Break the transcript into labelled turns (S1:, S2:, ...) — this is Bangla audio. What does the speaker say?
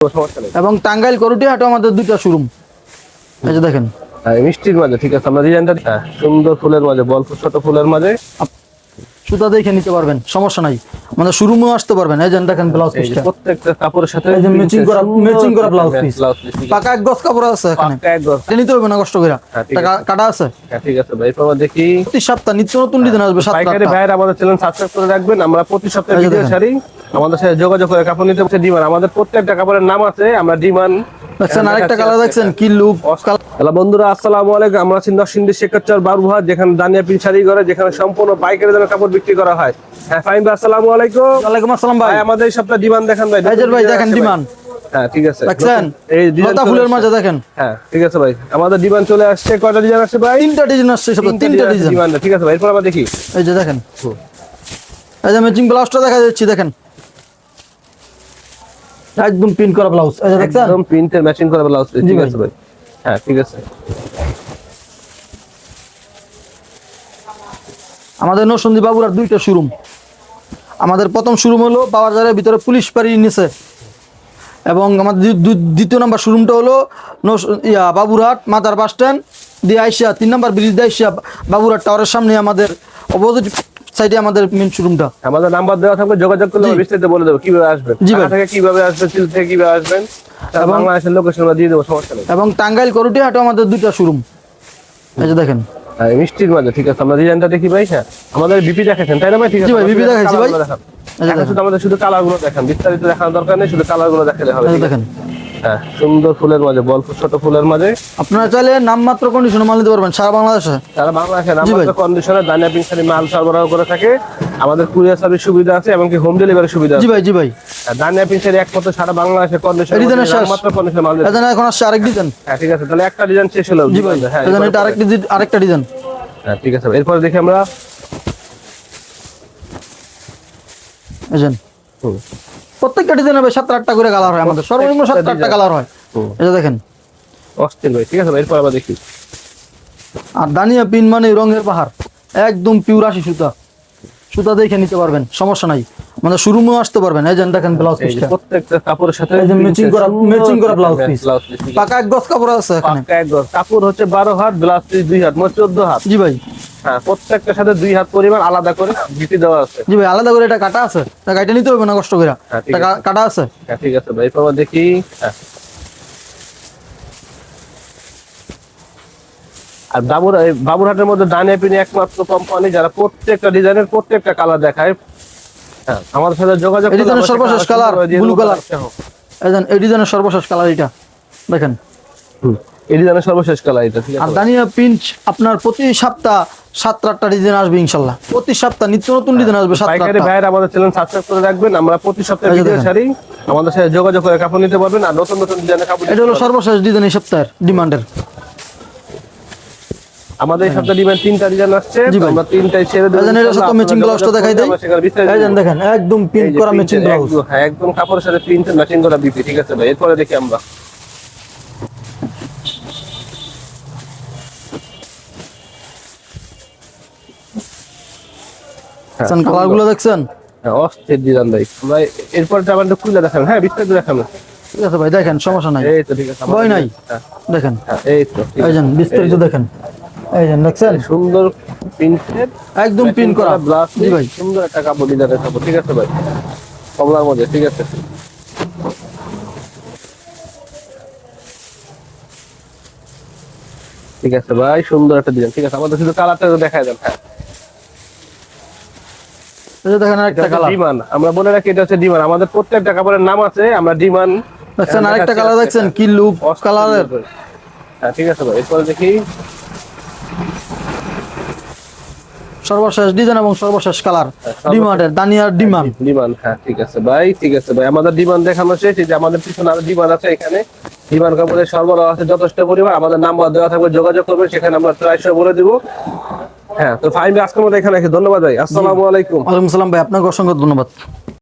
S1: এবং টাঙ্গাইল করুটি হাটে আমাদের দুইটা শোরুম। এই যে দেখেন
S2: মিষ্টির মাঝে, ঠিক আছে, আমরা ডিজাইনটা সুন্দর ফুলের মাঝে, বল ছোট ফুলের মাঝে
S1: সুতা দেখে নিতে পারবেন, সমস্যা নাই। মানে শোরুমেও আসতে পারবেন। এই যে দেখেন ব্লাউজ পিসটা
S2: প্রত্যেকটা কাপড়ের সাথে
S1: এই যে ম্যাচিং করা ব্লাউজ পিস, পাকা এক গজ কাপড় আছে এখানে,
S2: পাকা এক গজ
S1: নিতে হবে না কষ্ট করে, কাটা আছে।
S2: ঠিক আছে ভাই, এরপর দেখি
S1: প্রতি সপ্তাহ নিত্য নতুন ডিজাইন আসবে।
S2: পাইকারি ভাইরা আমাদের চ্যানেল সাবস্ক্রাইব করে রাখবেন। আমরা প্রতি সপ্তাহে ভিডিও ছাড়ি, আমাদের সাথে যোগাযোগ করে কাপড় নিতে পারছে। ডিমান্ড আমাদের প্রত্যেকটা কাপড়ের নাম আছে, আমরা ডিমান্ড
S1: দেখছেন। আরেকটা কালার দেখছেন কি লুক।
S2: হ্যালো বন্ধুরা, আসসালামু আলাইকুম। আমরা আছি নরসিংদী শেখারচর বাবুরহাট, যেখানে দানিয়া পিন শাড়ি ঘরে, যেখানে সম্পূর্ণ পাইকারি দামে কাপড় বিক্রি করা হয়। হ্যাঁ ফাহিম ভাই, আসসালামু আলাইকুম।
S1: ওয়ালাইকুম আসসালাম ভাই।
S2: আমাদের এই সপ্তাহে ডিমান্ড দেখান ভাই।
S1: ভাই দেখেন ডিমান্ড।
S2: হ্যাঁ ঠিক আছে,
S1: দেখছেন
S2: এই ডিজাইন
S1: ফুলের মাঝে দেখেন।
S2: হ্যাঁ ঠিক আছে ভাই, আমাদের ডিমান্ড চলে আসছে। কয়টা ডিজাইন আসছে ভাই?
S1: তিনটা ডিজাইন আসছে, সব তিনটা ডিজাইন।
S2: ঠিক আছে ভাই, এরপর আমরা দেখি।
S1: এই যে দেখেন, এই যে ম্যাচিং ব্লাউজটা দেখা যাচ্ছে, দেখেন একদম প্রিন্ট করা ব্লাউজ। এই যে দেখছেন
S2: একদম প্রিন্টের ম্যাচিং করা ব্লাউজ। ঠিক আছে ভাই, হ্যাঁ ঠিক আছে।
S1: আমাদের নরসিংদী বাবুরার দুইটা শোরুম। আমাদের প্রথম শোরুম হলো বাজারের ভিতরে পুলিশ বাড়ির নিচে, এবং আমাদের দ্বিতীয় নাম্বার শোরুমটা হলো বাবুরহাট মাদার বাস স্ট্যান্ড দিয়ে আইসা 3 নম্বর ব্রিজ দিয়ে আইসা বাবুরহাট টাওয়ারের সামনে আমাদের অপোজিট সাইডে আমাদের মেন শোরুমটা।
S2: আমাদের নাম্বার দেওয়া থাকবে, যোগাযোগ করলে বিস্তারিত বলে দেবো কিভাবে আসবেন, ঢাকা থেকে কিভাবে আসবেন, সিল থেকে কিভাবে আসবেন, বাংলাদেশের লোকেশন আমরা দিয়ে দেবো, সমস্যা নেই।
S1: এবং টাঙ্গাইল করুটি হাটে আমাদের দুইটা শোরুম। এই যে দেখেন
S2: মিষ্টির মাঝে, ঠিক আছে, আমরা ডিজাইনটা দেখি ভাই। হ্যাঁ আমাদের বিপি দেখাচ্ছেন তাই না ভাই? ঠিক আছে ভাই,
S1: বিপি দেখাচ্ছি ভাই।
S2: শুধু আমাদের শুধু কালার গুলো দেখেন, বিস্তারিত দেখানোর দরকার নেই, শুধু কালার গুলো দেখালে হবে।
S1: দেখেন
S2: হ্যাঁ সুন্দর ফুলের মাঝে, বল ছোট ফুলের মাঝে।
S1: আপনারা চাইলে নামমাত্র কন্ডিশনে মাল নিতে পারবেন সারা বাংলাদেশে।
S2: সারা বাংলাদেশে নামমাত্র কন্ডিশনে দানিয়া পিন শাড়ি মাল সরবরাহ করে থাকে। আমাদের কুরিয়ার সার্ভিস সুবিধা আছে, এমনকি হোম ডেলিভারি সুবিধা আছে।
S1: জি ভাই।
S2: দানিয়া পিন শাড়ি একমাত্র সারা বাংলাদেশে কন্ডিশনে নামমাত্র কন্ডিশনে মাল।
S1: এখন আসছে আরেক ডিজাইন।
S2: হ্যাঁ ঠিক আছে, তাহলে একটা ডিজাইন শেষ হলো।
S1: জি ভাই, হ্যাঁ এটা আরেকটা ডিজাইন।
S2: হ্যাঁ ঠিক আছে, এরপর দেখি আমরা
S1: প্রত্যেকটা ডিজাইন হবে 7-8টা করে কালার হয়। আমাদের সর্বনিম্ন 7-8টা কালার হয়। এটা দেখেন
S2: অস্থির ভাই। ঠিক আছে ভাই, এরপর আবার দেখি।
S1: আর দানিয়া পিন মানে রঙের পাহাড়, একদম পিওর 80 সুতা দেখে নিতে পারবেন, সমস্যা নাই। মানে শোরুমেও আসতে পারবেন। এই যে দেখেন ব্লাউজ পিসটা,
S2: প্রত্যেকটা কাপড়ের সাথে
S1: এই যে ম্যাচিং করা ব্লাউজ পিস, পাকা এক গজ কাপড় আছে এখানে।
S2: পাকা এক গজ কাপড় হচ্ছে 12 হাত, ব্লাউজ পিস 2 হাত, মোট 14 হাত।
S1: জি ভাই,
S2: হ্যাঁ প্রত্যেকটার সাথে 2 হাত পরিমাণ আলাদা করে বিপি দেওয়া আছে।
S1: জি ভাই, আলাদা করে এটা কাটা আছে, এটা কাটা নিতে হবে না কষ্ট করে, এটা কাটা আছে।
S2: হ্যাঁ ঠিক আছে ভাই, এরপর দেখি। আর বাবুরহাটের মধ্যে দানিয়া পিন একমাত্র কোম্পানি যারা প্রত্যেকটা ডিজাইনের প্রত্যেকটা কালার দেখায়। হ্যাঁ আমাদের সাথে যোগাযোগ করুন।
S1: ডিজাইনের সর্বশেষ কালার ব্লু কালার। এই ডিজাইনের সর্বশেষ কালার এটা দেখেন।
S2: এই ডিজাইনের সর্বশেষ কালার এটা। ঠিক আছে,
S1: আর দানিয়া পিঞ্চ আপনার প্রতি সপ্তাহ 7-8টা ডিজাইন আসবে ইনশাআল্লাহ। প্রতি সপ্তাহ নিত্য নতুন ডিজাইন আসবে।
S2: পাইকারি ভাইরা আমাদের চ্যানেল সাবস্ক্রাইব করে রাখবেন। আমরা প্রতি সপ্তাহে ভিডিও ছাড়ি, আমাদের সাথে যোগাযোগ করে কাপড় নিতে পারবেন। আর নতুন নতুন ডিজাইনের কাপড়,
S1: এটা হলো সর্বশেষ ডিজাইন এই সপ্তাহের ডিমান্ডের।
S2: আমাদের এই সপ্তাহে ডিমান্ড 3টা ডিজাইন আসছে, আমরা 3টাই ছেড়ে দেব।
S1: এর সাথে ম্যাচিং ব্লাউজটা দেখাই দেই। এই যে দেখেন একদম প্রিন্ট করা ম্যাচিং ব্লাউজ।
S2: হ্যাঁ একদম কাপড়ের সাথে প্রিন্ট ম্যাচিং করা বিপি। ঠিক আছে ভাই, এরপরে দেখি আমরা।
S1: কালারগুলো দেখছেন?
S2: হ্যাঁ অস্থির ডিজাইন ভাই। আমরা এরপরে আমাদের খুলে দেখান। হ্যাঁ বিস্তারিত দেখানো।
S1: ঠিক আছে ভাই, দেখেন সমস্যা নাই।
S2: এই তো ঠিক আছে,
S1: ভয় নাই। দেখেন
S2: এই তো
S1: এই যে বিস্তারিত দেখেন। এই যে দেখছেন
S2: সুন্দর প্রিন্টেড,
S1: একদম প্রিন্ট করা
S2: ব্লাউজ।
S1: জি ভাই,
S2: সুন্দর একটা কাপড় ডিজাইনের কাপড়। ঠিক আছে ভাই, কমলার মধ্যে। ঠিক আছে, ঠিক আছে ভাই, সুন্দর একটা ডিজাইন। ঠিক আছে, আমাদের শুধু কালারটা দেখায় দেন। হ্যাঁ
S1: এই যে দেখেন আরেকটা কালার
S2: ডিমান্ড। আমরা বলে রাখি এটা হচ্ছে ডিমান্ড। আমাদের প্রত্যেকটা কাপড়ের নাম আছে, আমরা ডিমান্ড।
S1: দেখছেন আরেকটা কালার দেখছেন কি লুক কালারের।
S2: হ্যাঁ ঠিক আছে ভাই, এরপর দেখি।
S1: সর্বশেষ ডিজাইন এবং সর্বশেষ কালার ডিমান্ডের দানিয়ার ডিমান্ড।
S2: হ্যাঁ ঠিক আছে ভাই, ঠিক আছে ভাই, আমাদের ডিমান্ড দেখানো শেষ। এই যে আমাদের পিছনে আরো ডিমান্ড আছে, এখানে ডিমান্ড কাপড়ের সরবরাহ আছে যথেষ্ট পরিমাণ। আমাদের নাম্বার দেওয়া থাকবে, যোগাযোগ করবেন, সেখানে আমরা প্রাইস বলে দিব। হ্যাঁ তো ফাইন, আজকের মতো এখানে ধন্যবাদ ভাই। আসসালামু আলাইকুম।
S1: ওয়ালাইকুম আসসালাম ভাই, আপনাকে অসংখ্য ধন্যবাদ।